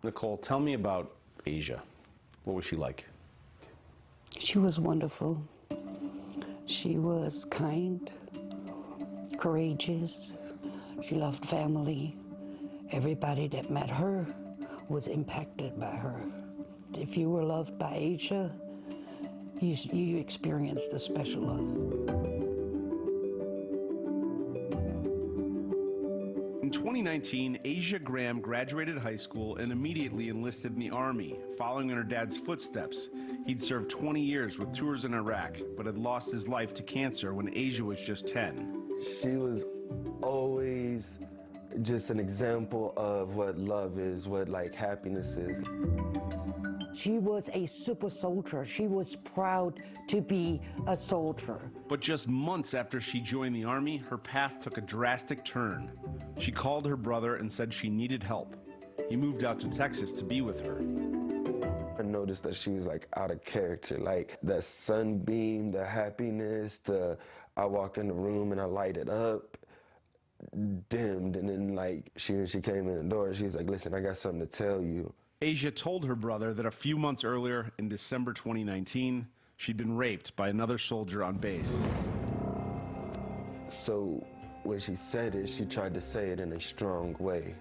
Nicole, tell me about Asia. What was she like? She was wonderful. She was kind, courageous. She loved family. Everybody that met her was impacted by her. If you were loved by Asia, you experienced a special love. In 2019, Asia Graham graduated high school and immediately enlisted in the Army, following in her dad's footsteps. He'd served 20 years with tours in Iraq, but had lost his life to cancer when Asia was just 10. She was always just an example of what love is, what happiness is. She was a super soldier. She was proud to be a soldier. But just months after she joined the Army, her path took a drastic turn. She called her brother and said she needed help. He moved out to Texas to be with her. I noticed that she was out of character, the sunbeam, the happiness, I walk in the room and I light it up, dimmed, and then she came in the door, she's like, listen, I got something to tell you. Asia told her brother that a few months earlier, in December 2019, she'd been raped by another soldier on base. So when she said it, she tried to say it in a strong way,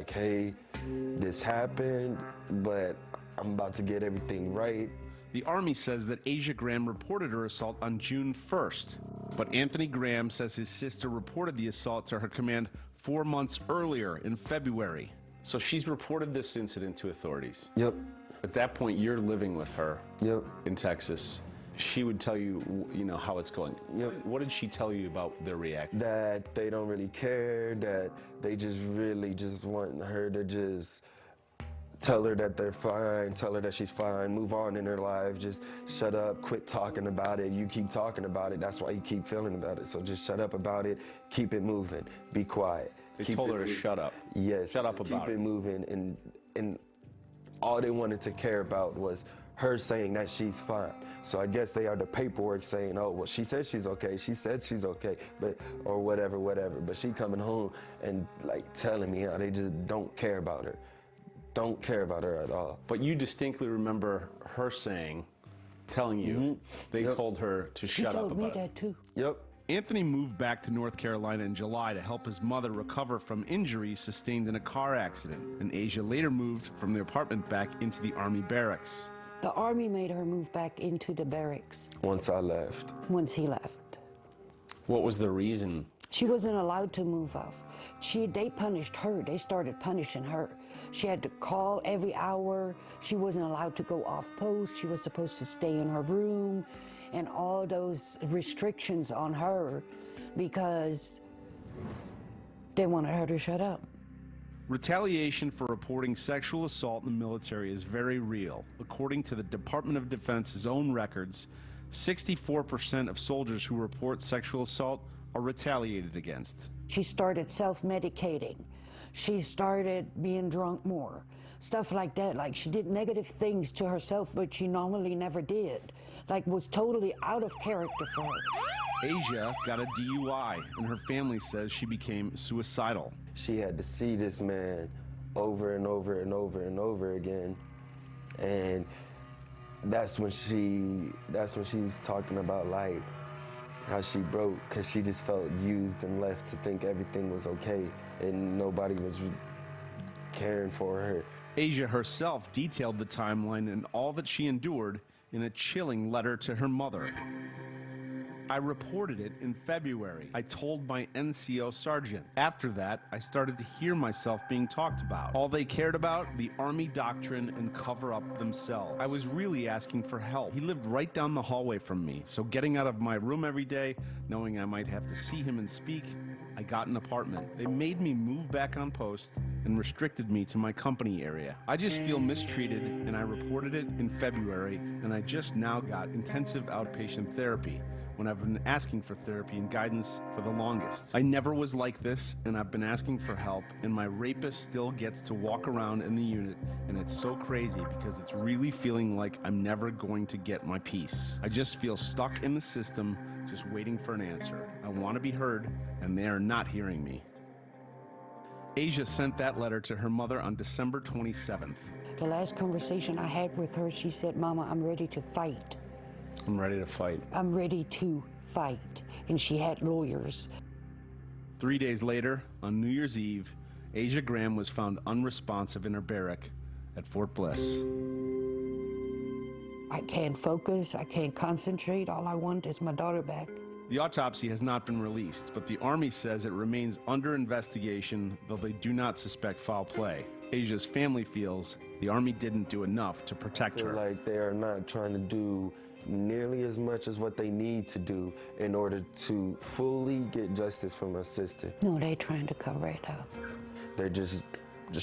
hey, this happened, but I'm about to get everything right. The Army says that Asia Graham reported her assault on June 1st, but Anthony Graham says his sister reported the assault to her command 4 months earlier, in February. So she's reported this incident to authorities. Yep. At that point, you're living with her. Yep. In Texas. She would tell you, how it's going. Yep. What did she tell you about their reaction? That they don't really care, that they just really just want her to just tell her that they're fine, tell her that she's fine, move on in her life, just shut up, quit talking about it. You keep talking about it, that's why you keep feeling about it. So just shut up about it, keep it moving, be quiet. They told her to shut up. Yes. Shut up about it. Keep it moving, and all they wanted to care about was her saying that she's fine. So I guess they are the paperwork saying, oh, well, she said she's okay, she said she's okay, but, or whatever. But she coming home and telling me how they just don't care about her. Don't care about her at all. But you distinctly remember her telling you, they told her to shut up about it. She told me that too. Yep. Anthony moved back to North Carolina in July to help his mother recover from injuries sustained in a car accident, and Asia later moved from the apartment back into the Army barracks. The Army made her move back into the barracks. Once I left. Once he left. What was the reason? She wasn't allowed to move off. They punished her. They started punishing her. She had to call every hour. She wasn't allowed to go off post. She was supposed to stay in her room, and all those restrictions on her because they wanted her to shut up. Retaliation for reporting sexual assault in the military is very real. According to the Department of Defense's own records, 64% of soldiers who report sexual assault are retaliated against. She started self-medicating. She started being drunk more. Stuff like that. She did negative things to herself, but she normally never did. Was totally out of character for her. Asia got a DUI, and her family says she became suicidal. She had to see this man over and over and over and over again, and that's when she's talking about how she broke, because she just felt used and left to think everything was okay and nobody was caring for her. Asia herself detailed the timeline and all that she endured in a chilling letter to her mother. I reported it in February. I told my NCO sergeant. After that, I started to hear myself being talked about. All they cared about, the Army doctrine and cover up themselves. I was really asking for help. He lived right down the hallway from me, so getting out of my room every day, knowing I might have to see him and speak, I got an apartment. They made me move back on post and restricted me to my company area. I just feel mistreated, and I reported it in February, and I just now got intensive outpatient therapy, when I've been asking for therapy and guidance for the longest. I never was like this, and I've been asking for help, and my rapist still gets to walk around in the unit, and it's so crazy because it's really feeling like I'm never going to get my peace. I just feel stuck in the system, just waiting for an answer. I want to be heard, and they are not hearing me. Asia sent that letter to her mother on December 27th. The last conversation I had with her, she said, "Mama, I'm ready to fight. I'm ready to fight. I'm ready to fight." And she had lawyers. 3 days later, on New Year's Eve, Asia Graham was found unresponsive in her barrack at Fort Bliss. I can't focus, I can't concentrate. All I want is my daughter back. The autopsy has not been released, but the Army says it remains under investigation, though they do not suspect foul play. Asia's family feels the Army didn't do enough to protect I feel her. like they are not trying to do nearly as much as what they need to do in order to fully get justice for my sister. No, they're trying to cover it up. They're just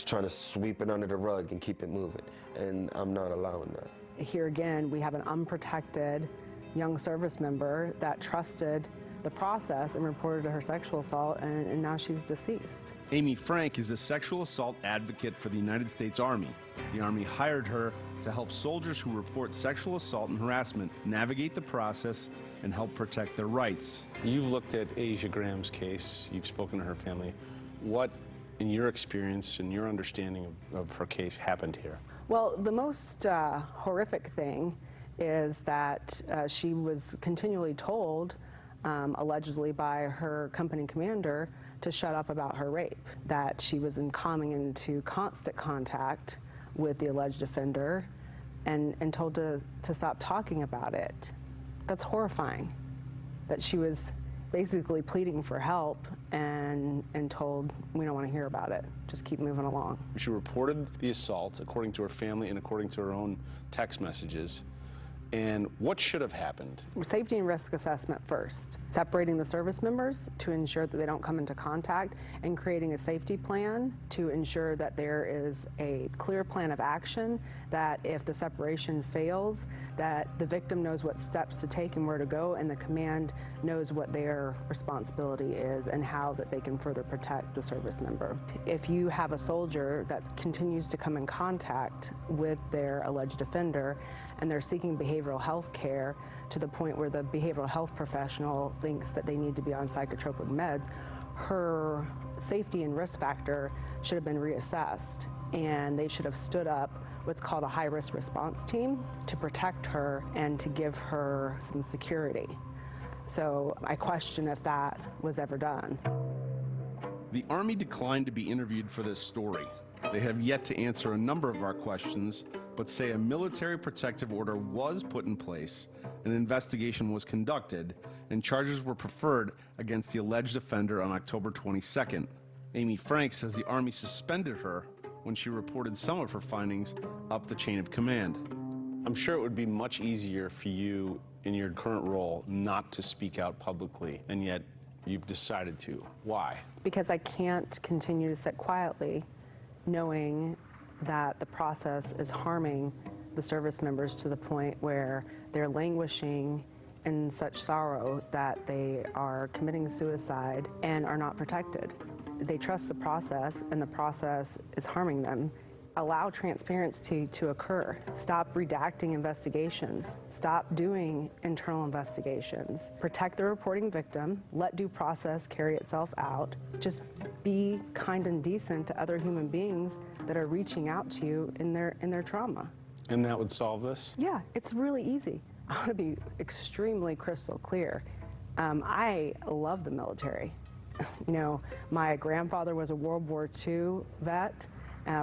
trying to sweep it under the rug and keep it moving, and I'm not allowing that. Here again, we have an unprotected young service member that trusted the process and reported her sexual assault, and now she's deceased. Amy Frank is a sexual assault advocate for the United States Army. The Army hired her to help soldiers who report sexual assault and harassment navigate the process and help protect their rights. You've looked at Asia Graham's case, you've spoken to her family. What, in your experience and your understanding of her case, happened here? Well, the most horrific thing is that she was continually told, allegedly by her company commander, to shut up about her rape, that she was coming into constant contact with the alleged offender and told to stop talking about it. That's horrifying, that she was basically pleading for help and told, "We don't want to hear about it, just keep moving along." She reported the assault according to her family and according to her own text messages. And what should have happened? Safety and risk assessment first. Separating the service members to ensure that they don't come into contact, and creating a safety plan to ensure that there is a clear plan of action, that if the separation fails, that the victim knows what steps to take and where to go, and the command knows what their responsibility is and how that they can further protect the service member. If you have a soldier that continues to come in contact with their alleged offender and they're seeking behavioral health care to the point where the behavioral health professional thinks that they need to be on psychotropic meds, her safety and risk factor should have been reassessed, and they should have stood up what's called a high-risk response team to protect her and to give her some security. So I question if that was ever done. The Army declined to be interviewed for this story. They have yet to answer a number of our questions, but say a military protective order was put in place, an investigation was conducted, and charges were preferred against the alleged offender on October 22nd. Amy Frank says the Army suspended her when she reported some of her findings up the chain of command. I'm sure it would be much easier for you in your current role not to speak out publicly, and yet you've decided to. Why? Because I can't continue to sit quietly knowing that the process is harming the service members to the point where they're languishing in such sorrow that they are committing suicide and are not protected. They trust the process, and the process is harming them. Allow transparency to occur. Stop redacting investigations. Stop doing internal investigations. Protect the reporting victim. Let due process carry itself out. Just be kind and decent to other human beings that are reaching out to you in their trauma. And that would solve this? Yeah, it's really easy. I want to be extremely crystal clear. I love the military. You know, my grandfather was a World War II vet,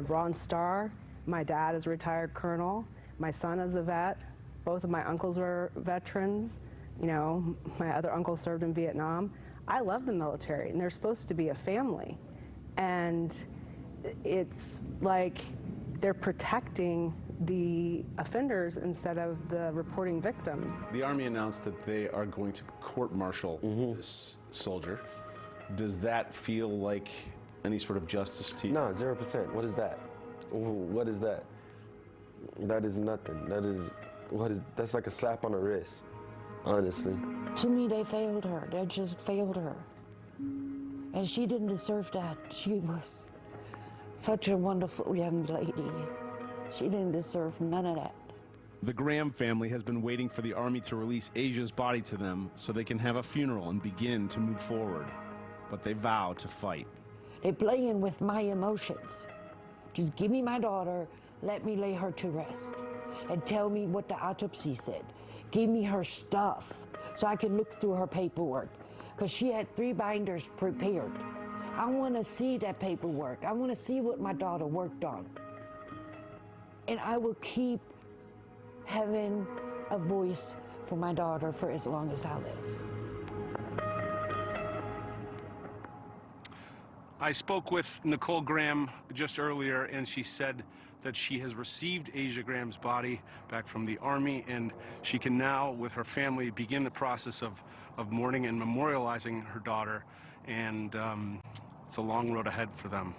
Bronze Star. My dad is a retired colonel. My son is a vet. Both of my uncles were veterans. You know, my other uncle served in Vietnam. I love the military, and they're supposed to be a family. And it's like they're protecting the offenders instead of the reporting victims. The Army announced that they are going to court-martial this soldier. Does that feel like any sort of justice to you? No, 0%. What is that? What is that? That is nothing. That's like a slap on the wrist, honestly. To me, they failed her. They just failed her. And she didn't deserve that. She was such a wonderful young lady. She didn't deserve none of that. The Graham family has been waiting for the Army to release Asia's body to them so they can have a funeral and begin to move forward. But they vow to fight. They're playing with my emotions. Just give me my daughter, let me lay her to rest, and tell me what the autopsy said. Give me her stuff so I can look through her paperwork, because she had 3 binders prepared. I want to see that paperwork. I want to see what my daughter worked on. And I will keep having a voice for my daughter for as long as I live. I spoke with Nicole Graham just earlier, and she said that she has received Asia Graham's body back from the Army, and she can now, with her family, begin the process of mourning and memorializing her daughter. And it's a long road ahead for them.